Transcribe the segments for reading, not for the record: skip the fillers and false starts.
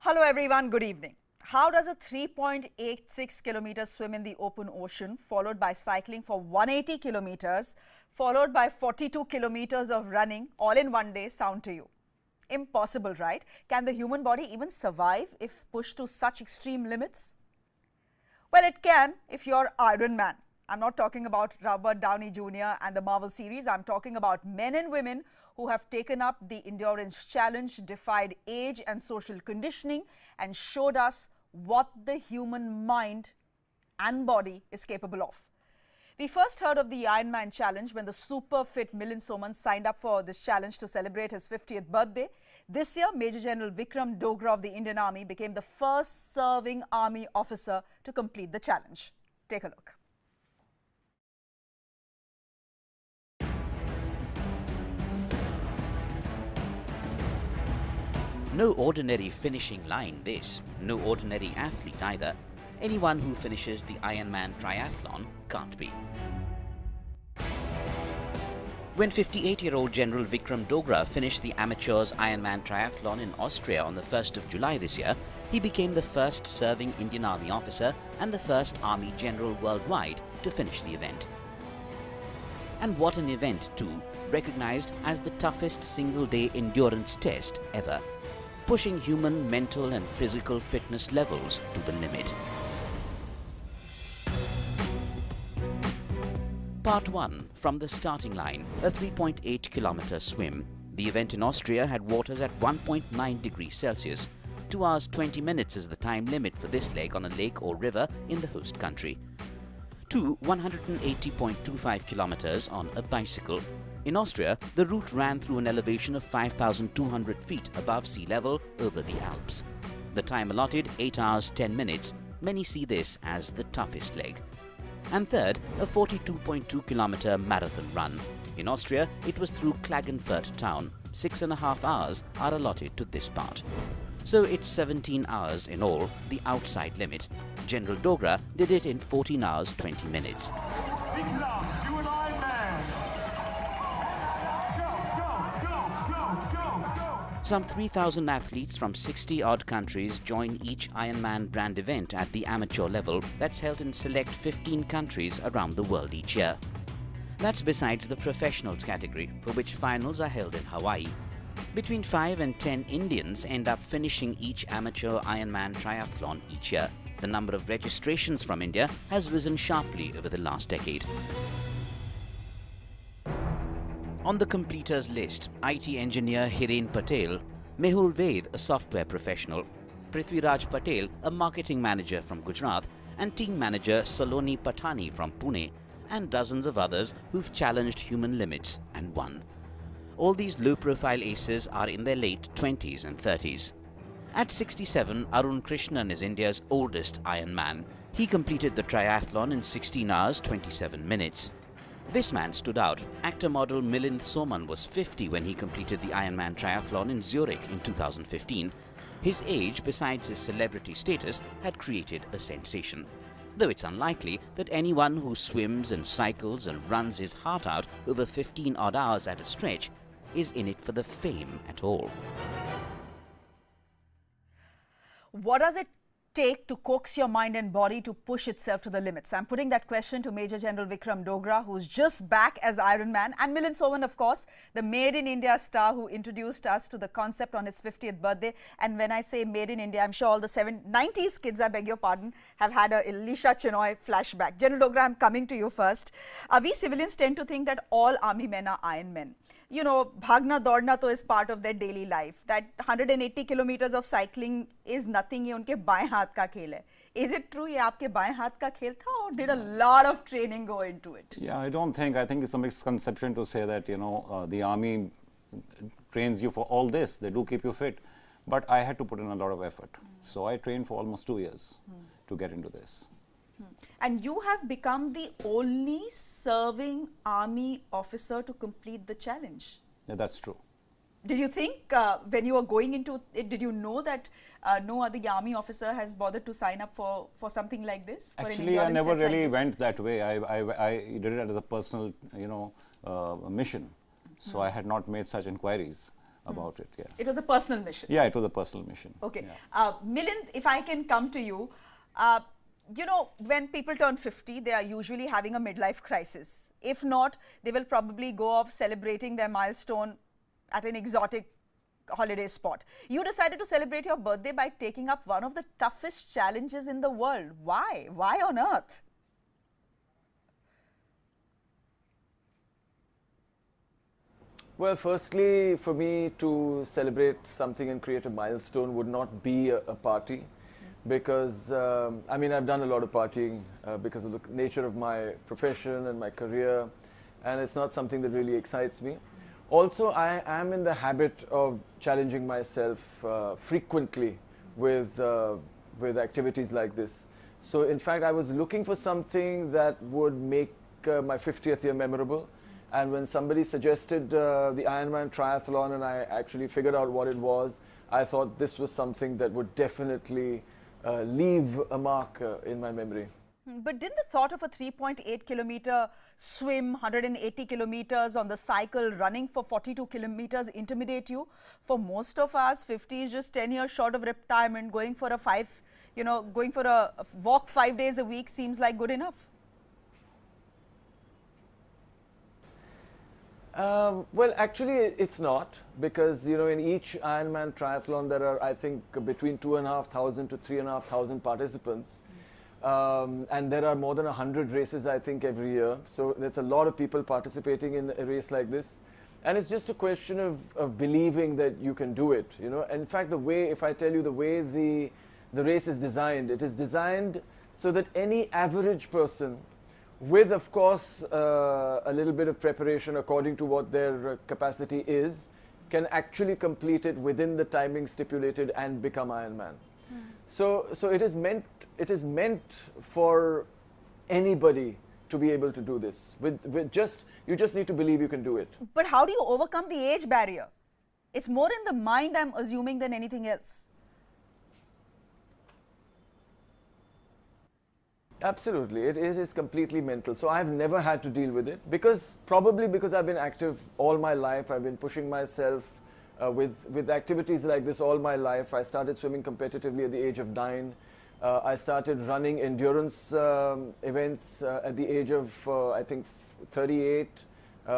Hello everyone, good evening. How does a 3.86 kilometer swim in the open ocean, followed by cycling for 180 kilometers, followed by 42 kilometers of running all in one day sound to you? Impossible, right? Can the human body even survive if pushed to such extreme limits? Well, it can if you're Ironman. I'm not talking about Robert Downey Jr. and the Marvel series. I'm talking about men and women who have taken up the endurance challenge, defied age and social conditioning, and showed us what the human mind and body is capable of. We first heard of the Ironman challenge when the super fit Milind Soman signed up for this challenge to celebrate his 50th birthday. This year, Major General Vikram Dogra of the Indian Army became the first serving army officer to complete the challenge. Take a look. No ordinary finishing line this, no ordinary athlete either. Anyone who finishes the Ironman triathlon can't be. When 58-year-old General Vikram Dogra finished the amateurs Ironman triathlon in Austria on the 1st of July this year, he became the first serving Indian Army officer and the first Army General worldwide to finish the event. And what an event too, recognized as the toughest single-day endurance test ever, pushing human mental and physical fitness levels to the limit. Part 1. From the starting line, a 3.8 kilometer swim. The event in Austria had waters at 1.9 degrees Celsius. 2 hours 20 minutes is the time limit for this leg on a lake or river in the host country. 2. 180.25 kilometers on a bicycle. In Austria, the route ran through an elevation of 5,200 feet above sea level over the Alps. The time allotted 8 hours 10 minutes. Many see this as the toughest leg. And third, a 42.2 kilometer marathon run. In Austria, it was through Klagenfurt town. 6.5 hours are allotted to this part. So it's 17 hours in all, the outside limit. General Dogra did it in 14 hours 20 minutes. Some 3,000 athletes from 60-odd countries join each Ironman brand event at the amateur level that's held in select 15 countries around the world each year. That's besides the professionals category, for which finals are held in Hawaii. Between 5 and 10 Indians end up finishing each amateur Ironman triathlon each year. The number of registrations from India has risen sharply over the last decade. On the completers list, IT engineer Hiren Patel, Mehul Ved, a software professional, Prithviraj Patel, a marketing manager from Gujarat, and team manager Saloni Patani from Pune, and dozens of others who've challenged human limits and won. All these low-profile aces are in their late 20s and 30s. At 67, Arun Krishnan is India's oldest Ironman. He completed the triathlon in 16 hours 27 minutes. This man stood out. Actor-model Milind Soman was 50 when he completed the Ironman triathlon in Zurich in 2015. His age, besides his celebrity status, had created a sensation. Though it's unlikely that anyone who swims and cycles and runs his heart out over 15-odd hours at a stretch is in it for the fame at all. What does it take to coax your mind and body to push itself to the limits? I'm putting that question to Major General Vikram Dogra, who's just back as Ironman, and Milind Soman, of course, the Made in India star who introduced us to the concept on his 50th birthday. And when I say Made in India, I'm sure all the 90s kids, I beg your pardon, have had a Elisha Chinoy flashback. General Dogra, I'm coming to you first. We civilians tend to think that all army men are Ironmen. You know, bhagna daudna to is part of their daily life. That 180 kilometers of cycling is nothing. ये उनके बाएं हाथ का खेल है. Is it true ये आपके बाएं हाथ का खेल था, or did a lot of training go into it? Yeah, I think it's a misconception to say that, you know, the army trains you for all this. They do keep you fit. But I had to put in a lot of effort. So I trained for almost 2 years to get into this. And you have become the only serving army officer to complete the challenge. Yeah, that's true. Did you think when you were going into it, did you know that no other army officer has bothered to sign up for something like this? Actually, I never really went that way. I did it as a personal, mission. So I had not made such inquiries. about it. Yeah. It was a personal mission. Yeah, it was a personal mission. Okay. Yeah. Milind, if I can come to you, you know, when people turn 50, they are usually having a midlife crisis. If not, they will probably go off celebrating their milestone at an exotic holiday spot. You decided to celebrate your birthday by taking up one of the toughest challenges in the world. Why? Why on earth? Well, firstly, for me to celebrate something and create a milestone would not be a party, because I mean, I've done a lot of partying because of the nature of my profession and my career, and it's not something that really excites me. Also, I am in the habit of challenging myself frequently with activities like this. So in fact, I was looking for something that would make my 50th year memorable. And when somebody suggested the Ironman triathlon and I actually figured out what it was, I thought this was something that would definitely leave a mark in my memory. But didn't the thought of a 3.8 kilometer swim, 180 kilometers on the cycle, running for 42 kilometers intimidate you? For most of us, 50 is just 10 years short of retirement. Going for a walk 5 days a week seems like good enough. Well, actually, it's not, because you know, in each Ironman triathlon there are, I think, between 2,500 to 3,500 participants, and there are more than 100 races, I think, every year. So there's a lot of people participating in a race like this, and it's just a question of believing that you can do it. You know, in fact, the way, if I tell you the way the race is designed, it is designed so that any average person, with of course a little bit of preparation according to what their capacity is, can actually complete it within the timing stipulated and become Ironman. So it is meant for anybody to be able to do this. You just need to believe you can do it. But how do you overcome the age barrier? It's more in the mind, I'm assuming, than anything else. Absolutely, it is completely mental. So I've never had to deal with it, probably because I've been active all my life. I've been pushing myself with activities like this all my life. I started swimming competitively at the age of 9. I started running endurance events at the age of I think 38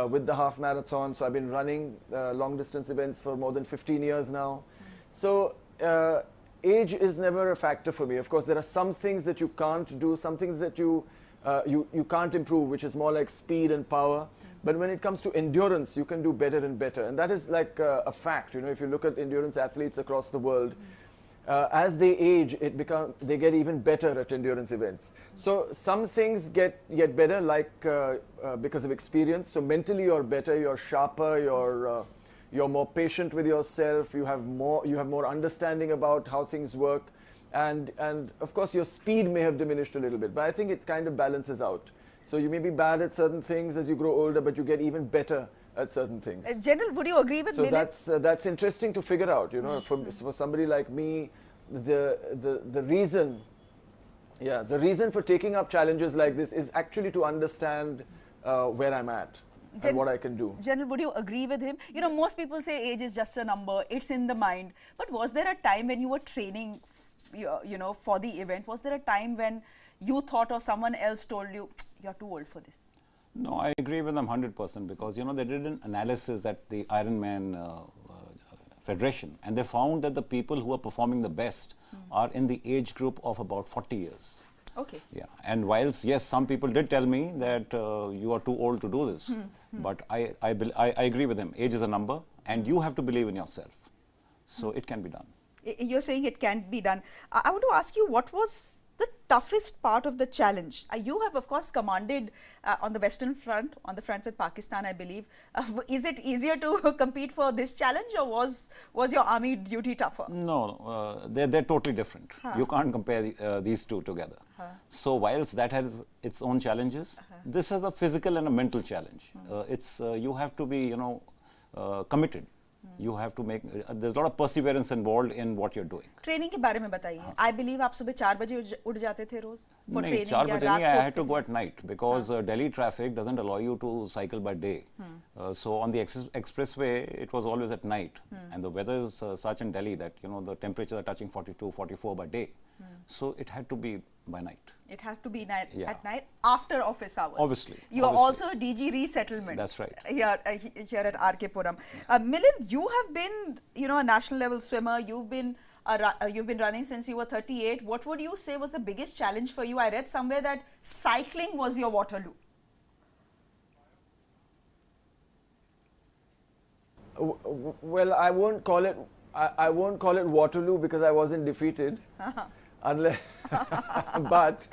with the half marathon. So I've been running long distance events for more than 15 years now. So age is never a factor for me. Of course, there are some things that you can't do, some things that you can't improve, which is more like speed and power. But when it comes to endurance, you can do better and better. And that is like a fact. You know, if you look at endurance athletes across the world, as they age, they get even better at endurance events. So some things get better, like because of experience. So mentally you're better, you're sharper, you're more patient with yourself, you have more understanding about how things work, and of course your speed may have diminished a little bit, but I think it kind of balances out. So you may be bad at certain things as you grow older, but you get even better at certain things. General, would you agree with me? So that's interesting to figure out. You know, for somebody like me, the reason for taking up challenges like this is actually to understand where I'm at. And what I can do. General, would you agree with him? You know, most people say age is just a number, it's in the mind. But was there a time when you were training, you know, for the event? Was there a time when you thought or someone else told you, you're too old for this? No, I agree with them 100%, because, you know, they did an analysis at the Ironman Federation, and they found that the people who are performing the best are in the age group of about 40 years. Okay. Yeah, and whilst yes, some people did tell me that you are too old to do this, but I agree with them. Age is a number, and you have to believe in yourself. So it can be done. You're saying it can be done. I want to ask you, what was the toughest part of the challenge? You have, of course, commanded on the Western Front, on the front with Pakistan, I believe. Is it easier to compete for this challenge, or was your army duty tougher? No, they're totally different. You can't compare these two together. So whilst that has its own challenges, this is a physical and a mental challenge. You have to be, you know, committed You have to make, there's a lot of perseverance involved in what you're doing. Training के बारे में बताइए. I believe आप सुबह 4 बजे उठ जाते थे रोज for नहीं, training 4 या बजे रात नहीं, को I उठते had to थे? go at night because Delhi traffic doesn't allow you to cycle by day. So on the expressway, it was always at night. And the weather is such in Delhi that, you know, the temperatures are touching 42, 44 by day. So it had to be by night. It has to be at Yeah. night after office hours. Obviously, You are obviously. also a DG resettlement. That's right. Here at RK Puram. Milind, you have been, you know, a national level swimmer. You've been running since you were 38. What would you say was the biggest challenge for you? I read somewhere that cycling was your Waterloo. Well, I won't call it. I won't call it Waterloo because I wasn't defeated. Unless, but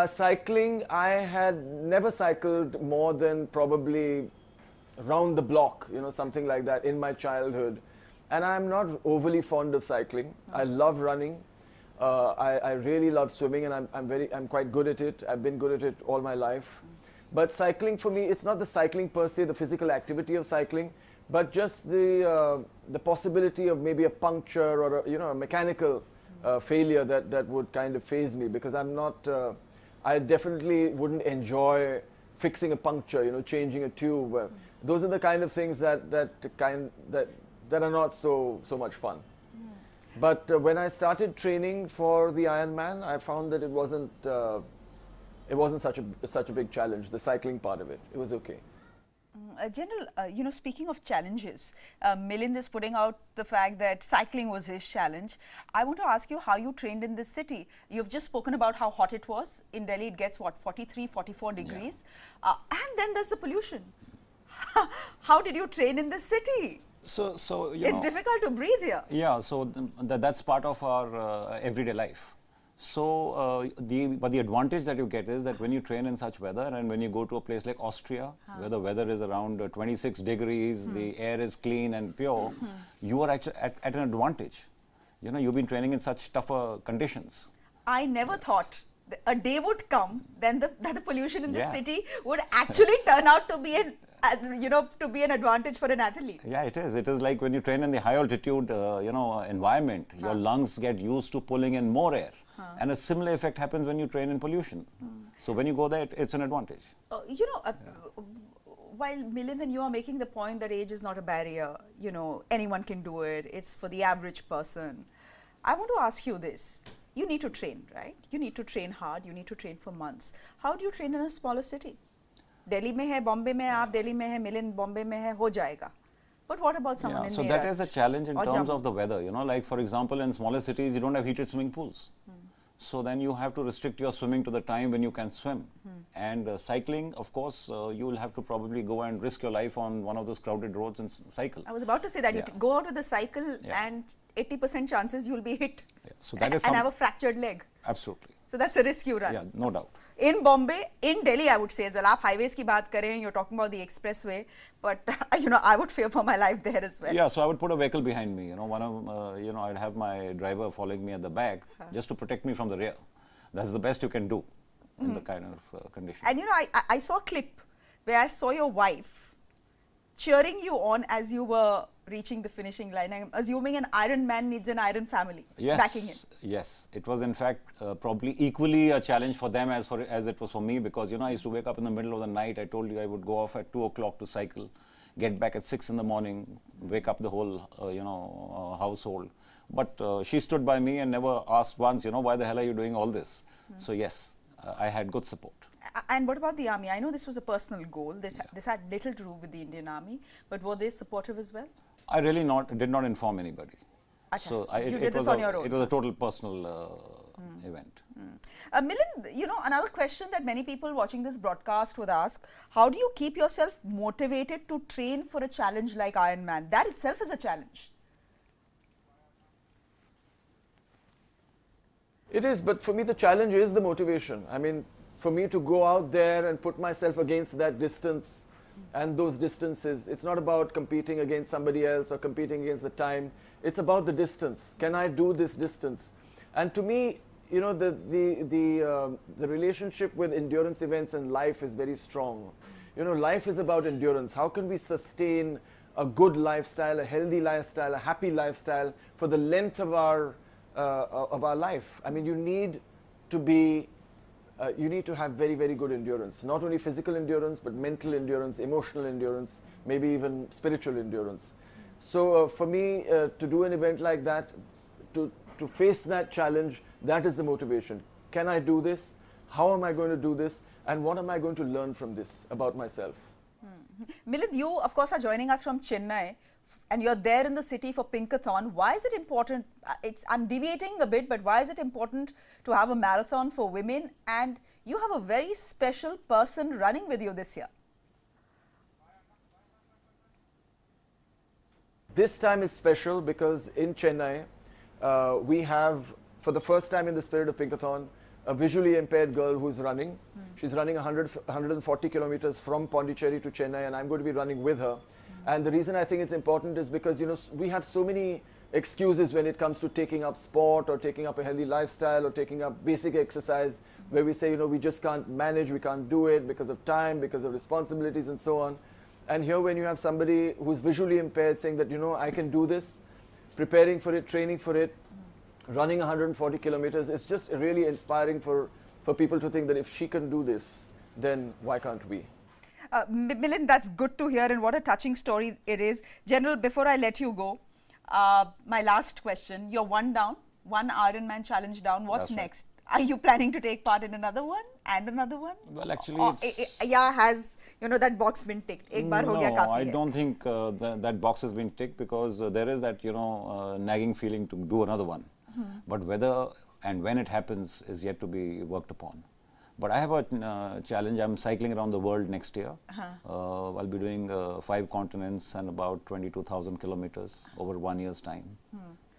cycling, I had never cycled more than probably round the block, you know, something like that in my childhood. And I'm not overly fond of cycling. I love running. I really love swimming, and I'm quite good at it. I've been good at it all my life. But cycling for me, it's not the cycling per se, the physical activity of cycling, but just the possibility of maybe a puncture or a mechanical failure that would kind of faze me, because I'm not. I definitely wouldn't enjoy fixing a puncture, you know, changing a tube. Those are the kind of things that are not so much fun. But when I started training for the Ironman, I found that it wasn't such a big challenge. The cycling part of it was okay. General, you know, speaking of challenges, Milind is putting out the fact that cycling was his challenge. I want to ask you how you trained in this city. You've just spoken about how hot it was. In Delhi, it gets what, 43, 44 degrees. And then there's the pollution. How did you train in this city? So you It's know, difficult to breathe here. Yeah, so that's part of our everyday life. So the advantage that you get is that when you train in such weather, and when you go to a place like Austria, where the weather is around 26 degrees, the air is clean and pure, you are actually at an advantage. You know, you've been training in such tougher conditions. I never thought that a day would come then that the pollution in the Yeah. city would actually turn out to be an advantage for an athlete. Yeah, it is. It is like when you train in the high altitude, environment, your lungs get used to pulling in more air. And a similar effect happens when you train in pollution. So when you go there, it's an advantage. While Milind and you are making the point that age is not a barrier, you know, anyone can do it, it's for the average person. I want to ask you this. You need to train, right? You need to train hard, you need to train for months. How do you train in a smaller city? Delhi mein hai, Bombay mein hai, aap Delhi mein hai, Milind Bombay mein hai, ho jayega. But what about someone in so Meerut that is a challenge in or terms Jammu? of the weather. You know, like for example, in smaller cities, you don't have heated swimming pools. So then you have to restrict your swimming to the time when you can swim. And cycling, of course, you will have to probably go and risk your life on one of those crowded roads and cycle. I was about to say that you Yeah. go out with a cycle Yeah. and 80% chances you'll be hit So that is and have a fractured leg. absolutely. So that's a risk you run. Yeah, no doubt. In Bombay, in Delhi, I would say as well. आप highways की बात करें, you're talking about the expressway, but you know, I would fear for my life there as well. Yeah, so I would put a vehicle behind me. You know, I'd have my driver following me at the back just to protect me from the rear. That's the best you can do in the kind of condition. And you know, I saw a clip where I saw your wife cheering you on as you were reaching the finishing line. I'm assuming an Iron Man needs an Iron family backing him. Yes. It was in fact probably equally a challenge for them as it was for me, because you know I used to wake up in the middle of the night. I told you I would go off at 2 o'clock to cycle, get back at 6 in the morning, wake up the whole household. But she stood by me and never asked once, why the hell are you doing all this? So yes, I had good support. And what about the army? I know this was a personal goal. This had little to do with the Indian Army, but were they supportive as well? I really did not inform anybody. Achha. So You did this on your own? It was a total personal event. Milind, another question that many people watching this broadcast would ask, how do you keep yourself motivated to train for a challenge like Ironman? That itself is a challenge. It is, but for me the challenge is the motivation. I mean, for me to go out there and put myself against that distance and those distances, it's not about competing against somebody else or competing against the time. It's about the distance. Can I do this distance? And to me, the relationship with endurance events and life is very strong. Life is about endurance. How can we sustain a good lifestyle, a healthy lifestyle, a happy lifestyle for the length of our life. I mean, you need to have very, very good endurance. Not only physical endurance, but mental endurance, emotional endurance, maybe even spiritual endurance. So for me, to do an event like that, to face that challenge, that is the motivation. Can I do this? How am I going to do this? And what am I going to learn from this about myself? Milind, you of course are joining us from Chennai, and you're there in the city for Pinkathon. Why is it important? I'm deviating a bit, but why is it important to have a marathon for women? And you have a very special person running with you this year. This time is special because in Chennai, we have, for the first time in the spirit of Pinkathon, a visually impaired girl who's running. She's running 140 kilometers from Pondicherry to Chennai, and I'm going to be running with her. And the reason I think it's important is because, you know, we have so many excuses when it comes to taking up sport or taking up a healthy lifestyle or taking up basic exercise, where we say, you know, we just can't manage, we can't do it because of time, because of responsibilities and so on. And here when you have somebody who's visually impaired saying that, you know, I can do this, preparing for it, training for it, running 140 kilometers, it's just really inspiring for people to think that if she can do this, then why can't we? Milind, that's good to hear, and what a touching story it is. General, before I let you go, my last question. You're one down, one Ironman challenge down. What's next? Are you planning to take part in another one and another one? Well, actually, has, you know, that box been ticked? Ek baar ho gaya, no, kaafi I hai. don't think that box has been ticked, because there is that, you know, nagging feeling to do another one. But whether and when it happens is yet to be worked upon. But I have a challenge. I'm cycling around the world next year. I'll be doing 5 continents and about 22,000 kilometers over 1 year's time.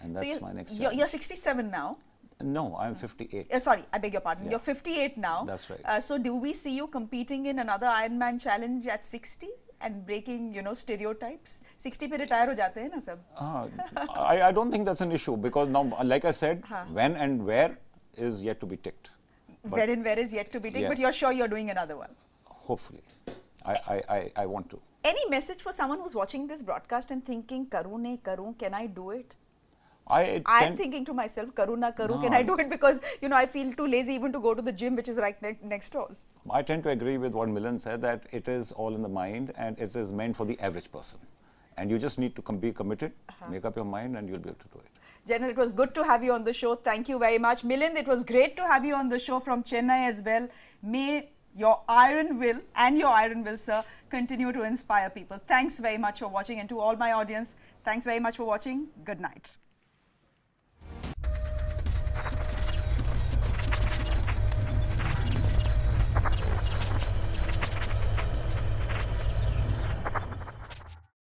And that's my next challenge. You're 67 now. No, I'm 58. Sorry, I beg your pardon. Yeah. You're 58 now. That's right. So do we see you competing in another Ironman challenge at 60 and breaking, you know, stereotypes? 60 pe retire ho jate hain na sab. I don't think that's an issue, because now, like I said, when and where is yet to be ticked. When and where is yet to be ticked, but Yes. you're sure you're doing another one. Hopefully. I want to. Any message for someone who's watching this broadcast and thinking, karu nahi karu, can I do it? I'm thinking to myself, karu na karu, can I do it? Because, you know, I feel too lazy even to go to the gym, which is right next door. I tend to agree with what Milind said, that it is all in the mind and it is meant for the average person. And you just need to be committed, make up your mind, and you'll be able to do it. General, it was good to have you on the show. Thank you very much. Milind, it was great to have you on the show from Chennai as well. May your iron will and your iron will, sir, continue to inspire people. Thanks very much for watching, and to all my audience, thanks very much for watching. Good night.